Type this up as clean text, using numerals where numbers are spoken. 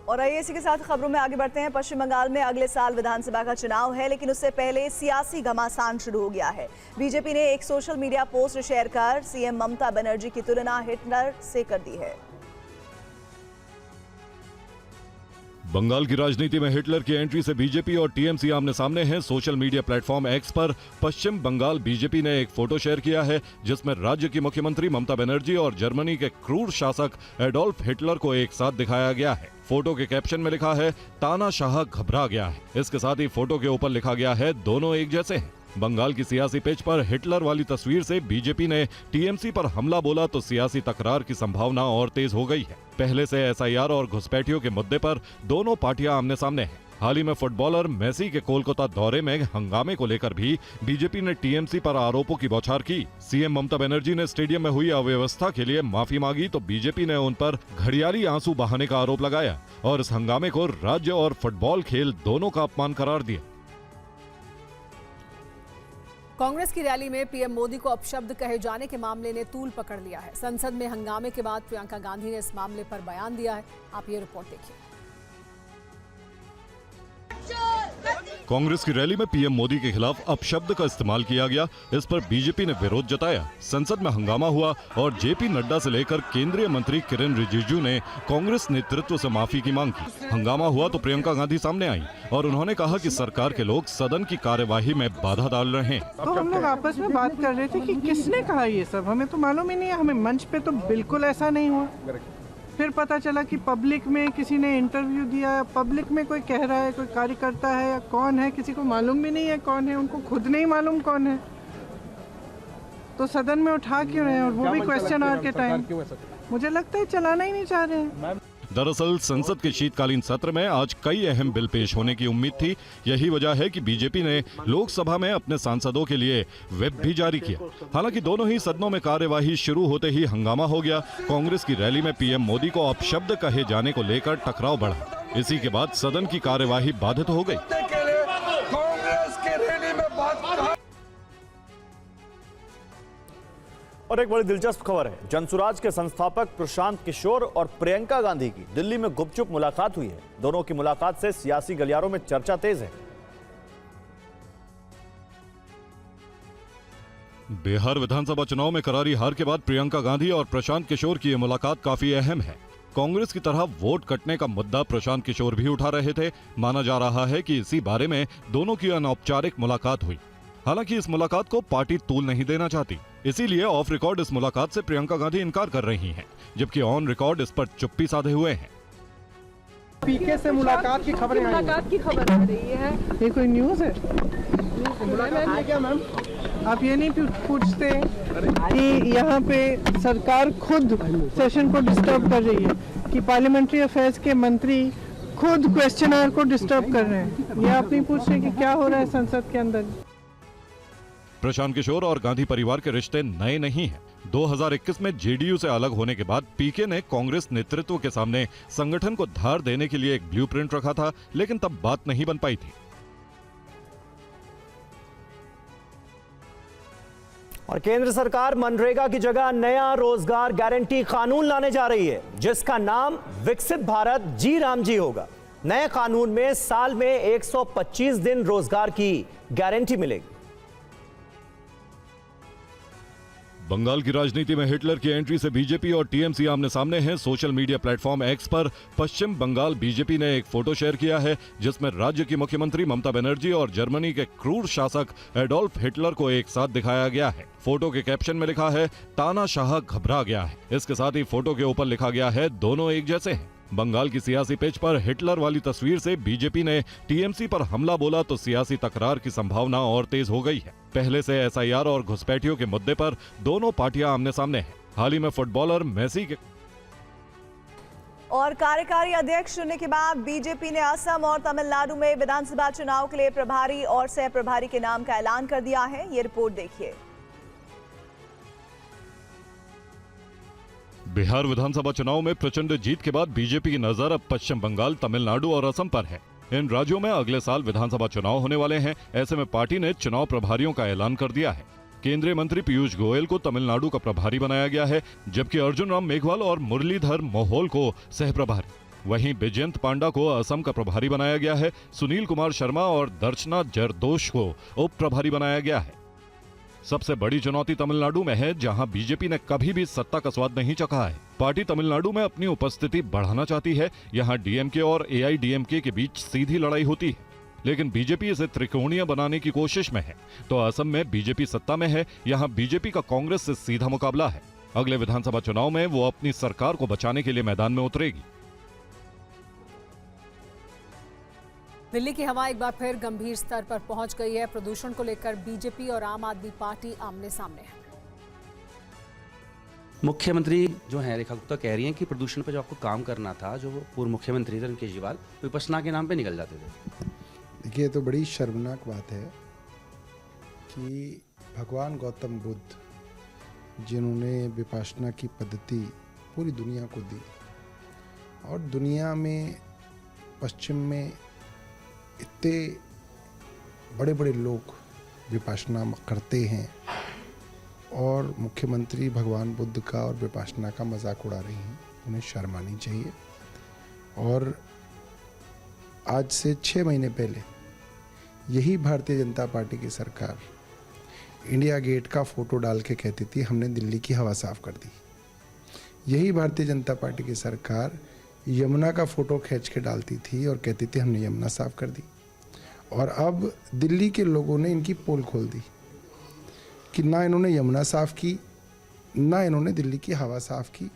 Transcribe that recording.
और आइए इसी के साथ खबरों में आगे बढ़ते हैं। पश्चिम बंगाल में अगले साल विधानसभा का चुनाव है, लेकिन उससे पहले सियासी घमासान शुरू हो गया है। बीजेपी ने एक सोशल मीडिया पोस्ट शेयर कर सीएम ममता बनर्जी की तुलना हिटलर से कर दी है। बंगाल की राजनीति में हिटलर की एंट्री से बीजेपी और टीएमसी आमने सामने हैं। सोशल मीडिया प्लेटफॉर्म एक्स पर पश्चिम बंगाल बीजेपी ने एक फोटो शेयर किया है, जिसमें राज्य की मुख्यमंत्री ममता बनर्जी और जर्मनी के क्रूर शासक एडोल्फ हिटलर को एक साथ दिखाया गया है। फोटो के कैप्शन में लिखा है, तानाशाह घबरा गया है। इसके साथ ही फोटो के ऊपर लिखा गया है, दोनों एक जैसे हैं। बंगाल की सियासी पिच पर हिटलर वाली तस्वीर से बीजेपी ने टीएमसी पर हमला बोला तो सियासी तकरार की संभावना और तेज हो गई है। पहले से एसआईआर और घुसपैठियों के मुद्दे पर दोनों पार्टियां आमने सामने हैं। हाल ही में फुटबॉलर मेसी के कोलकाता दौरे में हंगामे को लेकर भी बीजेपी ने टीएमसी पर आरोपों की बौछार की। सीएम ममता बनर्जी ने स्टेडियम में हुई अव्यवस्था के लिए माफी मांगी तो बीजेपी ने उन पर घड़ियाली आंसू बहाने का आरोप लगाया और इस हंगामे को राज्य और फुटबॉल खेल दोनों का अपमान करार दिया। कांग्रेस की रैली में पीएम मोदी को अपशब्द कहे जाने के मामले ने तूल पकड़ लिया है। संसद में हंगामे के बाद प्रियंका गांधी ने इस मामले पर बयान दिया है। आप ये रिपोर्ट देखिए। कांग्रेस की रैली में पीएम मोदी के खिलाफ अपशब्द का इस्तेमाल किया गया। इस पर बीजेपी ने विरोध जताया। संसद में हंगामा हुआ और जेपी नड्डा से लेकर केंद्रीय मंत्री किरेन रिजिजू ने कांग्रेस नेतृत्व से माफी की मांग की। हंगामा हुआ तो प्रियंका गांधी सामने आई और उन्होंने कहा कि सरकार के लोग सदन की कार्यवाही में बाधा डाल रहे हैं। तो हम लोग आपस में बात कर रहे थे कि किसने कहा ये सब, हमें तो मालूम ही नहीं है। हमें मंच पे तो बिल्कुल ऐसा नहीं हुआ। फिर पता चला कि पब्लिक में किसी ने इंटरव्यू दिया, पब्लिक में कोई कह रहा है, कोई कार्यकर्ता है या कौन है, किसी को मालूम भी नहीं है कौन है, उनको खुद नहीं मालूम कौन है। तो सदन में उठा क्यों रहे हैं, और वो भी क्वेश्चन आवर के टाइम। मुझे लगता है चलाना ही नहीं चाह रहे हैं। दरअसल संसद के शीतकालीन सत्र में आज कई अहम बिल पेश होने की उम्मीद थी। यही वजह है कि बीजेपी ने लोकसभा में अपने सांसदों के लिए व्हिप भी जारी किया। हालांकि दोनों ही सदनों में कार्यवाही शुरू होते ही हंगामा हो गया। कांग्रेस की रैली में पीएम मोदी को अपशब्द कहे जाने को लेकर टकराव बढ़ा। इसी के बाद सदन की कार्यवाही बाधित हो गई। और एक बड़ी दिलचस्प खबर है, जनसुराज के संस्थापक प्रशांत किशोर और प्रियंका गांधी की दिल्ली में गुपचुप मुलाकात हुई है। दोनों की मुलाकात से सियासी गलियारों में चर्चा तेज है। बिहार विधानसभा चुनाव में करारी हार के बाद प्रियंका गांधी और प्रशांत किशोर की ये मुलाकात काफी अहम है। कांग्रेस की तरह वोट कटने का मुद्दा प्रशांत किशोर भी उठा रहे थे। माना जा रहा है कि इसी बारे में दोनों की अनौपचारिक मुलाकात हुई। हालांकि इस मुलाकात को पार्टी तूल नहीं देना चाहती, इसीलिए ऑफ रिकॉर्ड इस मुलाकात से प्रियंका गांधी इनकार कर रही हैं, जबकि ऑन रिकॉर्ड इस पर चुप्पी साधे हुए हैं। पीके से मुलाकात की खबर आ रही है। ये कोई न्यूज़ है? मुलाकात है क्या मैम? आप ये नहीं पूछते कि यहाँ पे सरकार खुद सेशन को डिस्टर्ब कर रही है, कि पार्लियामेंट्री अफेयर्स के मंत्री खुद क्वेश्चनर को डिस्टर्ब कर रहे हैं। ये आप नहीं पूछ रहे कि क्या हो रहा है संसद के अंदर। प्रशांत किशोर और गांधी परिवार के रिश्ते नए नहीं हैं। 2021 में जेडीयू से अलग होने के बाद पीके ने कांग्रेस नेतृत्व के सामने संगठन को धार देने के लिए एक ब्लूप्रिंट रखा था, लेकिन तब बात नहीं बन पाई थी। और केंद्र सरकार मनरेगा की जगह नया रोजगार गारंटी कानून लाने जा रही है, जिसका नाम विकसित भारत जी राम जी होगा। नए कानून में साल में 125 दिन रोजगार की गारंटी मिलेगी। बंगाल की राजनीति में हिटलर की एंट्री से बीजेपी और टीएमसी आमने सामने हैं। सोशल मीडिया प्लेटफॉर्म एक्स पर पश्चिम बंगाल बीजेपी ने एक फोटो शेयर किया है, जिसमें राज्य की मुख्यमंत्री ममता बनर्जी और जर्मनी के क्रूर शासक एडोल्फ हिटलर को एक साथ दिखाया गया है। फोटो के कैप्शन में लिखा है, तानाशाह घबरा गया है। इसके साथ ही फोटो के ऊपर लिखा गया है, दोनों एक जैसे हैं। बंगाल की सियासी पिच पर हिटलर वाली तस्वीर से बीजेपी ने टीएमसी पर हमला बोला तो सियासी तकरार की संभावना और तेज हो गई है। पहले से एसआईआर और घुसपैठियों के मुद्दे पर दोनों पार्टियां आमने सामने हैं। हाल ही में फुटबॉलर मेसी के और कार्यकारी अध्यक्ष चुनने के बाद बीजेपी ने असम और तमिलनाडु में विधानसभा चुनाव के लिए प्रभारी और सह प्रभारी के नाम का ऐलान कर दिया है। ये रिपोर्ट देखिए। बिहार विधानसभा चुनाव में प्रचंड जीत के बाद बीजेपी की नजर अब पश्चिम बंगाल, तमिलनाडु और असम पर है। इन राज्यों में अगले साल विधानसभा चुनाव होने वाले हैं। ऐसे में पार्टी ने चुनाव प्रभारियों का ऐलान कर दिया है। केंद्रीय मंत्री पीयूष गोयल को तमिलनाडु का प्रभारी बनाया गया है, जबकि अर्जुन राम मेघवाल और मुरलीधर मोहोल को सह प्रभारी। वहीं बैजयंत पांडा को असम का प्रभारी बनाया गया है। सुनील कुमार शर्मा और दर्शना जरदोश को उप प्रभारी बनाया गया है। सबसे बड़ी चुनौती तमिलनाडु में है, जहां बीजेपी ने कभी भी सत्ता का स्वाद नहीं चखा है। पार्टी तमिलनाडु में अपनी उपस्थिति बढ़ाना चाहती है। यहां डीएमके और एआईडीएमके के बीच सीधी लड़ाई होती है, लेकिन बीजेपी इसे त्रिकोणीय बनाने की कोशिश में है। तो असम में बीजेपी सत्ता में है, यहां बीजेपी का कांग्रेस से सीधा मुकाबला है। अगले विधानसभा चुनाव में वो अपनी सरकार को बचाने के लिए मैदान में उतरेगी। दिल्ली की हवा एक बार फिर गंभीर स्तर पर पहुंच गई है। प्रदूषण को लेकर बीजेपी और आम आदमी पार्टी आमने सामने है। मुख्यमंत्री जो है रेखा गुप्ता कह रही हैं कि प्रदूषण पर जो आपको काम करना था, जो पूर्व मुख्यमंत्री थे केजरीवाल, विपश्यना के नाम पे निकल जाते थे। देखिए, ये तो बड़ी शर्मनाक बात है कि भगवान गौतम बुद्ध जिन्होंने विपश्यना की पद्धति पूरी दुनिया को दी और दुनिया में पश्चिम में इतने बड़े बड़े लोग विपश्यना करते हैं और मुख्यमंत्री भगवान बुद्ध का और विपश्यना का मजाक उड़ा रही हैं। उन्हें शर्म आनी चाहिए। और आज से 6 महीने पहले यही भारतीय जनता पार्टी की सरकार इंडिया गेट का फोटो डाल के कहती थी हमने दिल्ली की हवा साफ कर दी। यही भारतीय जनता पार्टी की सरकार यमुना का फोटो खींच के डालती थी और कहती थी हमने यमुना साफ कर दी। और अब दिल्ली के लोगों ने इनकी पोल खोल दी कि ना इन्होंने यमुना साफ की, ना इन्होंने दिल्ली की हवा साफ की।